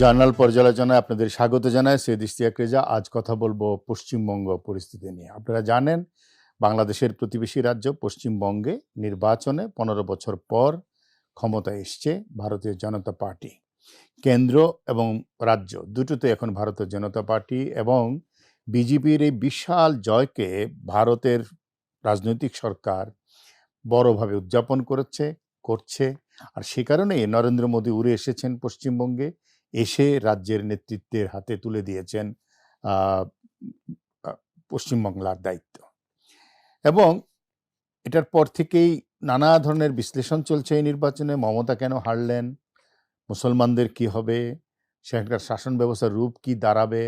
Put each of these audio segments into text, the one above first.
Journal পর্যালোচনায় আপনাদের স্বাগত জানাই। সৈয়দ ইশতিয়াক রেজা। আজ কথা বলবো পশ্চিমবঙ্গ পরিস্থিতি নিয়ে। আপনারা জানেন বাংলাদেশের প্রতিবেশী রাজ্য পশ্চিমবঙ্গে নির্বাচনে 15 বছর পর ক্ষমতায় এসছে ভারতীয় জনতা পার্টি। কেন্দ্র এবং রাজ্য দুটোতে এখন ভারতীয় জনতা পার্টি এবং বিজেপির এই বিশাল জয়কে ভারতের রাজনৈতিক সরকার বড়ভাবে উদযাপন করছে। আর সে কারণেই নরেন্দ্র মোদী উড়ে এসেছেন পশ্চিমবঙ্গে, এসে রাজ্যের নেতৃত্বের হাতে তুলে দিয়েছেন পশ্চিমবাংলার দায়িত্ব। এবং এটার পর থেকেই নানা ধরনের বিশ্লেষণ চলছে এই নির্বাচনে। মমতা কেন হারলেন, মুসলমানদের কি হবে, সেখানকার শাসন ব্যবস্থার রূপ কি দাঁড়াবে।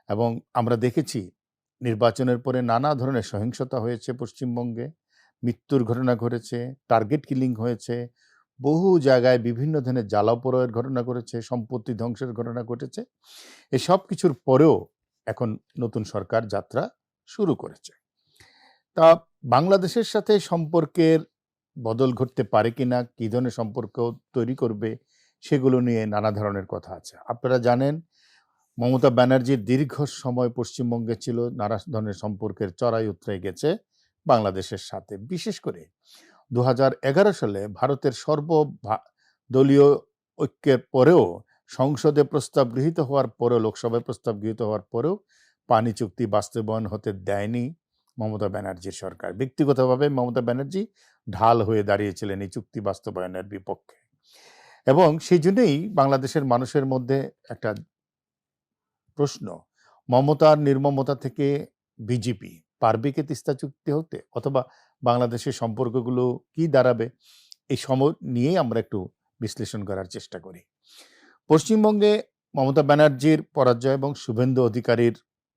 এবং আমরা দেখেছি নির্বাচনের পরে নানা ধরনের সহিংসতা হয়েছে পশ্চিমবঙ্গে, মৃত্যুর ঘটনা ঘটেছে, টার্গেট কিলিং হয়েছে, বহু জায়গায় বিভিন্ন ধরনের জ্বালাপোড়ার ঘটনা ঘটেছে, সম্পত্তি ধ্বংসের ঘটনা ঘটেছে। এই সব কিছুর পরেও এখন নতুন সরকার যাত্রা শুরু করেছে। তা বাংলাদেশের সাথে সম্পর্কের বদল ঘটতে পারে কিনা, কী ধরনের সম্পর্ক তৈরি করবে, সেগুলো নিয়ে নানা ধরনের কথা আছে। আপনারা জানেন মমতা ব্যানার্জির দীর্ঘ সময় পশ্চিমবঙ্গে ছিল, নানা ধরনের সম্পর্কের চড়াই উতরাই গেছে বাংলাদেশের সাথে। বিশেষ করে 2011 সালে ভারতের সর্বদলীয় ঐক্যের পরেও, সংসদে প্রস্তাব গৃহীত হওয়ার পরেও, লোকসভায় প্রস্তাব গৃহীত হওয়ার পরেও পানি চুক্তি বাস্তবায়ন হতে দেয়নি মমতা ব্যানার্জির সরকার। ব্যক্তিগতভাবে মমতা ব্যানার্জি ঢাল হয়ে দাঁড়িয়েছিলেন এই চুক্তি বাস্তবায়নের বিপক্ষে। এবং সেই জন্যই বাংলাদেশের মানুষের মধ্যে একটা প্রশ্ন, মমতার নির্মমতা থেকে বিজেপি পারবে কি তিস্তা চুক্তি হতে, অথবা বাংলাদেশের সম্পর্কগুলো কি দাঁড়াবে, এই সময় নিয়েই আমরা একটু বিশ্লেষণ করার চেষ্টা করি। পশ্চিমবঙ্গে মমতা ব্যানার্জির পরাজয় এবং শুভেন্দু অধিকারীর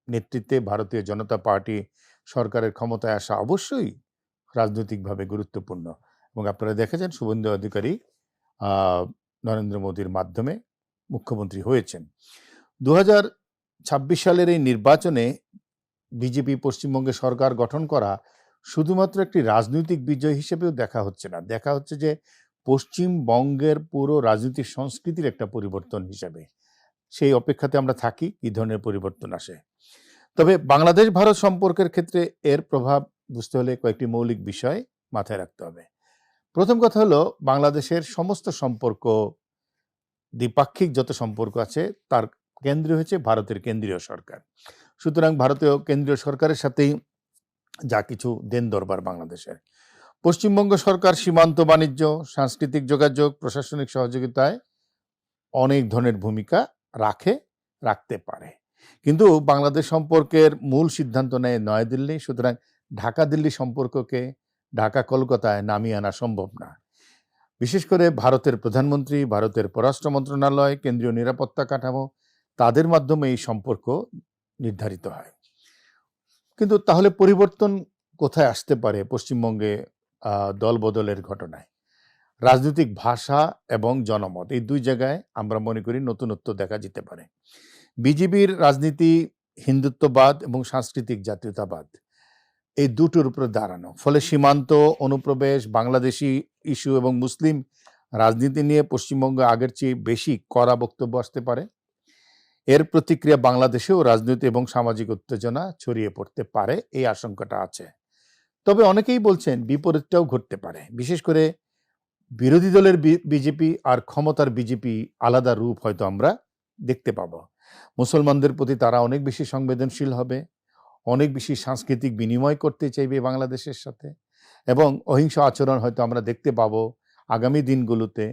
নেতৃত্বে ভারতীয় জনতা পার্টি সরকারের ক্ষমতায় আসা অবশ্যই রাজনৈতিকভাবে গুরুত্বপূর্ণ। এবং আপনারা দেখেছেন শুভেন্দু অধিকারী নরেন্দ্র মোদীর মাধ্যমে মুখ্যমন্ত্রী হয়েছেন। 2026 সালের এই নির্বাচনে বিজেপি পশ্চিমবঙ্গে সরকার গঠন করা শুধুমাত্র একটি রাজনৈতিক বিজয় হিসেবেও দেখা হচ্ছে না, দেখা হচ্ছে যে পশ্চিমবঙ্গের পুরো রাজনৈতিক সংস্কৃতির একটা পরিবর্তন হিসেবে। সেই অপেক্ষাতে আমরা থাকি কী ধরনের পরিবর্তন আসে। তবে বাংলাদেশ ভারত সম্পর্কের ক্ষেত্রে এর প্রভাব বুঝতে হলে কয়েকটি মৌলিক বিষয় মাথায় রাখতে হবে। প্রথম কথা হলো, বাংলাদেশের সমস্ত সম্পর্ক, দ্বিপাক্ষিক যত সম্পর্ক আছে তার কেন্দ্র হচ্ছে ভারতের কেন্দ্রীয় সরকার। সুতরাং ভারতীয় কেন্দ্রীয় সরকারের সাথেই যা কিছু দেন দরবার বাংলাদেশের। পশ্চিমবঙ্গ সরকার সীমান্ত বাণিজ্য, সাংস্কৃতিক যোগাযোগ, প্রশাসনিক সহযোগিতায় অনেক ধরনের ভূমিকা রাখতে পারে, কিন্তু বাংলাদেশ সম্পর্কের মূল সিদ্ধান্ত নেয় নয়াদিল্লি। সুতরাং ঢাকা দিল্লি সম্পর্ককে ঢাকা কলকাতায় নামিয়ে আনা সম্ভব না। বিশেষ করে ভারতের প্রধানমন্ত্রী, ভারতের পররাষ্ট্র মন্ত্রণালয়, কেন্দ্রীয় নিরাপত্তা কাঠামো, তাদের মাধ্যমে এই সম্পর্ক নির্ধারিত হয়। কিন্তু তাহলে পরিবর্তন কোথায় আসতে পারে পশ্চিমবঙ্গে দলবদলের ঘটনায়? রাজনৈতিক ভাষা এবং জনমত, এই দুই জায়গায় আমরা মনে করি নতুনত্ব দেখা যেতে পারে। বিজেপির রাজনীতি হিন্দুত্ববাদ এবং সাংস্কৃতিক জাতীয়তাবাদ, এই দুটোর উপরে দাঁড়ানো, ফলে সীমান্ত, অনুপ্রবেশ, বাংলাদেশি ইস্যু এবং মুসলিম রাজনীতি নিয়ে পশ্চিমবঙ্গে আগের চেয়ে বেশি কড়া বক্তব্য আসতে পারে। এর প্রতিক্রিয়া বাংলাদেশেও রাজনৈতিক এবং সামাজিক উত্তেজনা ছড়িয়ে পড়তে পারে, এই আশঙ্কাটা আছে। তবে অনেকেই বলছেন বিপরীতটাও ঘটতে পারে। বিশেষ করে বিরোধী দলের বিজেপি আর ক্ষমতার বিজেপি আলাদা রূপ হয়তো আমরা দেখতে পাবো। মুসলমানদের প্রতি তারা অনেক বেশি সংবেদনশীল হবে, অনেক বেশি সাংস্কৃতিক বিনিময় করতে চাইবে বাংলাদেশের সাথে, এবং অহিংস আচরণ হয়তো আমরা দেখতে পাবো আগামী দিনগুলোতে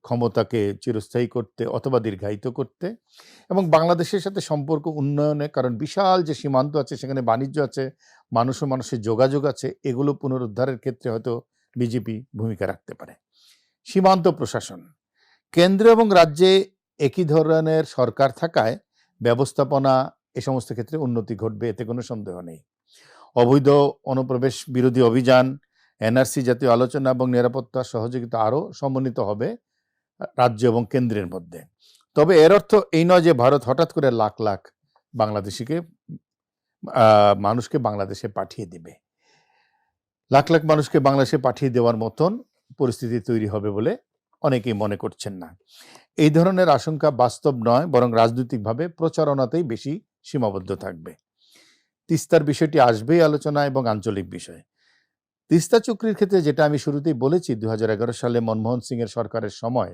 ক্ষমতাকে চিরস্থায়ী করতে অথবা দীর্ঘায়িত করতে। এবং বাংলাদেশের সাথে সম্পর্ক উন্নয়নে, কারণ বিশাল যে সীমান্ত আছে, সেখানে বাণিজ্য আছে, মানুষের যোগাযোগ আছে, এগুলো পুনরুদ্ধারের ক্ষেত্রে হয়তো বিজেপি ভূমিকা রাখতে পারে। সীমান্ত প্রশাসন, কেন্দ্র এবং রাজ্যে একই ধরনের সরকার থাকায় ব্যবস্থাপনা এ সমস্ত ক্ষেত্রে উন্নতি ঘটবে, এতে কোনো সন্দেহ নেই। অবৈধ অনুপ্রবেশ বিরোধী অভিযান, এনআরসি জাতীয় আলোচনা এবং নিরাপত্তা সহযোগিতা আরও সমন্বিত হবে রাজ্য এবং কেন্দ্রের মধ্যে। তবে এর অর্থ এই নয় যে ভারত হঠাৎ করে লাখ লাখ মানুষকে বাংলাদেশে পাঠিয়ে দেবে। লাখ লাখ মানুষকে বাংলাদেশে পাঠিয়ে দেওয়ার মতন পরিস্থিতি তৈরি হবে বলে অনেকেই মনে করছেন না। এই ধরনের আশঙ্কা বাস্তব নয়, বরং রাজনৈতিকভাবে প্রচারণাতেই বেশি সীমাবদ্ধ থাকবে। তিস্তার বিষয়টি আসবেই আলোচনা এবং আঞ্চলিক বিষয়। তিস্তা চুক্তির ক্ষেত্রে যেটা আমি শুরুতেই বলেছি, 2011 সালে মনমোহন সিং এর সরকারের সময়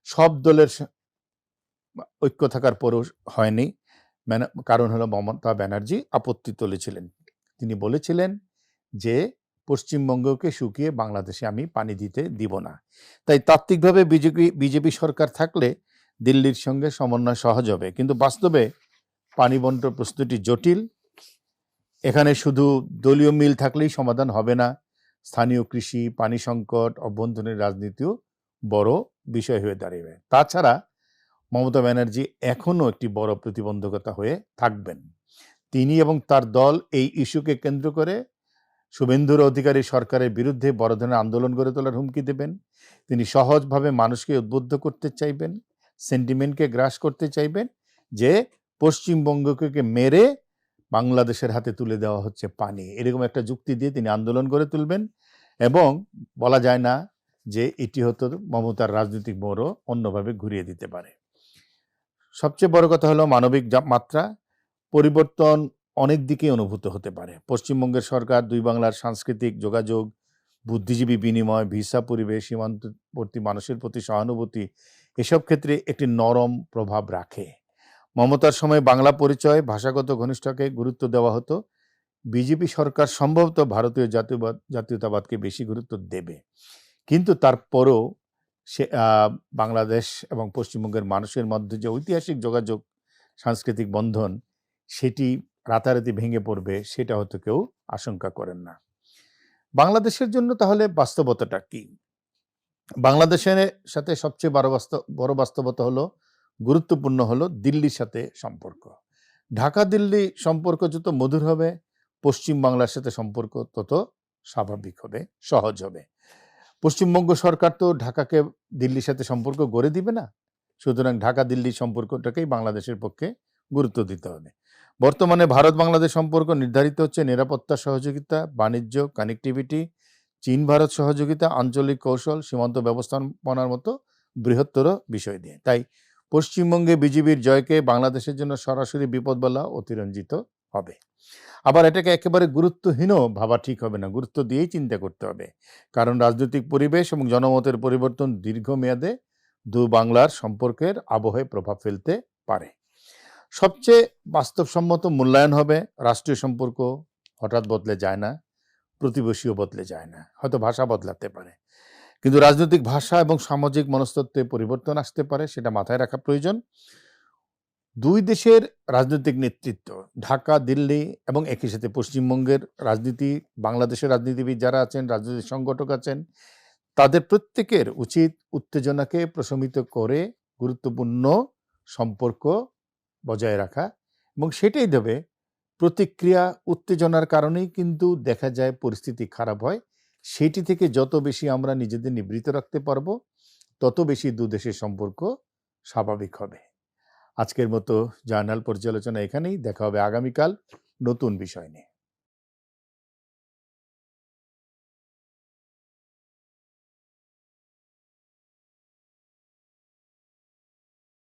সব দলের ঐক্য থাকার পরও হয়নি। কারণ হলো মমতা ব্যানার্জি আপত্তি তুলেছিলেন। তিনি বলেছিলেন যে পশ্চিমবঙ্গকে শুকিয়ে বাংলাদেশে আমি পানি দিতে দিব না। তাই তাত্ত্বিকভাবে বিজেপি সরকার থাকলে দিল্লির সঙ্গে সমন্বয় সহজ হবে, কিন্তু বাস্তবে পানি বন্টন প্রস্তুতি জটিল। এখানে শুধু দলীয় মিল থাকলেই সমাধান হবে না। স্থানীয় কৃষি, পানি সংকট, অভ্যন্তরীণ রাজনীতিও বড় বিষয় হয়ে দাঁড়িয়ে। তাছাড়া মমতা ব্যানার্জি এখনও একটি বড় প্রতিবন্ধকতা হয়ে থাকবেন। তিনি এবং তার দল এই ইস্যুকে কেন্দ্র করে শুভেন্দুর অধিকারী সরকারের বিরুদ্ধে বড় ধরনের আন্দোলন গড়ে তোলার হুমকি দেবেন। তিনি সহজভাবে মানুষকে উদ্বুদ্ধ করতে চাইবেন, সেন্টিমেন্টকে গ্রাস করতে চাইবেন যে পশ্চিমবঙ্গকে মেরে বাংলাদেশের হাতে তুলে দেওয়া হচ্ছে পানি, এরকম একটা যুক্তি দিয়ে তিনি আন্দোলন গড়ে তুলবেন। এবং বলা যায় না যে এটি হয়তো মমতার রাজনৈতিক মোড়ও অন্যভাবে ঘুরিয়ে দিতে পারে। সবচেয়ে বড় কথা হলো মানবিক মাত্রা। পরিবর্তন অনেক দিকে অনুভূত হতে পারে। পশ্চিমবঙ্গের সরকার দুই বাংলার সাংস্কৃতিক যোগাযোগ, বুদ্ধিজীবী বিনিময়, ভিসা পরিবেশ, সীমান্তবর্তী মানুষের প্রতি সহানুভূতি, এসব ক্ষেত্রে একটি নরম প্রভাব রাখে। মমতার সময় বাংলা পরিচয়, ভাষাগত ঘনিষ্ঠকে গুরুত্ব দেওয়া হতো। বিজেপি সরকার সম্ভবত ভারতীয় জাতীয়তাবাদকে বেশি গুরুত্ব দেবে, কিন্তু তারপরও সে বাংলাদেশ এবং পশ্চিমবঙ্গের মানুষের মধ্যে যে ঐতিহাসিক যোগাযোগ, সাংস্কৃতিক বন্ধন, সেটি রাতারাতি ভেঙে পড়বে, সেটা হয়তো কেউ আশঙ্কা করেন না। বাংলাদেশের জন্য তাহলে বাস্তবতাটা কি? বাংলাদেশের সাথে সবচেয়ে বড় বাস্তবতা হলো, গুরুত্বপূর্ণ হলো দিল্লির সাথে সম্পর্ক। ঢাকা দিল্লি সম্পর্ক যত মধুর হবে, পশ্চিম বাংলার সাথে সম্পর্ক তত স্বাভাবিক হবে, সহজ হবে। পশ্চিমবঙ্গ সরকার তো ঢাকাকে দিল্লির সাথে সম্পর্ক গড়ে দিবে না, সুতরাং ঢাকা দিল্লির সম্পর্কটাকেই বাংলাদেশের পক্ষে গুরুত্ব দিতে হবে। বর্তমানে ভারত বাংলাদেশ সম্পর্ক নির্ধারিত হচ্ছে নিরাপত্তা সহযোগিতা, বাণিজ্য, কানেক্টিভিটি, চীন ভারত সহযোগিতা, আঞ্চলিক কৌশল, সীমান্ত ব্যবস্থাপনার মতো বৃহত্তর বিষয় দিয়ে। তাই পশ্চিমবঙ্গে বিজেপির জয়কে বাংলাদেশের জন্য সরাসরি বিপদ বলা অতিরঞ্জিত হবে। আবার এটাকে একেবারে গুরুত্বহীনও ভাবা ঠিক হবে না, গুরুত্ব দিয়েই চিন্তা করতে হবে। কারণ রাজনৈতিক পরিবেশ এবং জনমতের পরিবর্তন দীর্ঘমেয়াদে দু বাংলার সম্পর্কের আবহে প্রভাব ফেলতে পারে। সবচেয়ে বাস্তবসম্মত মূল্যায়ন হবে, রাষ্ট্রীয় সম্পর্ক হঠাৎ বদলে যায় না, প্রতিবেশীও বদলে যায় না, হয়তো ভাষা বদলাতে পারে, কিন্তু রাজনৈতিক ভাষা এবং সামাজিক মনস্তত্ত্বে পরিবর্তন আসতে পারে, সেটা মাথায় রাখা প্রয়োজন। দুই দেশের রাজনৈতিক নেতৃত্ব, ঢাকা, দিল্লি এবং একই সাথে পশ্চিমবঙ্গের রাজনীতি, বাংলাদেশের রাজনীতিবিদ যারা আছেন, রাজনৈতিক সংগঠক আছেন, তাদের প্রত্যেকের উচিত উত্তেজনাকে প্রশমিত করে গুরুত্বপূর্ণ সম্পর্ক বজায় রাখা, এবং সেটাই দেবে প্রতিক্রিয়া। উত্তেজনার কারণেই কিন্তু দেখা যায় পরিস্থিতি খারাপ হয়। সেটি থেকে যত বেশি আমরা নিজেদের নিবৃত রাখতে পারবো, তত বেশি দু দেশের সম্পর্ক স্বাভাবিক হবে। আজকের মতো জার্নাল পর্যালোচনা এখানেই। দেখা হবে আগামীকাল নতুন বিষয় নিয়ে।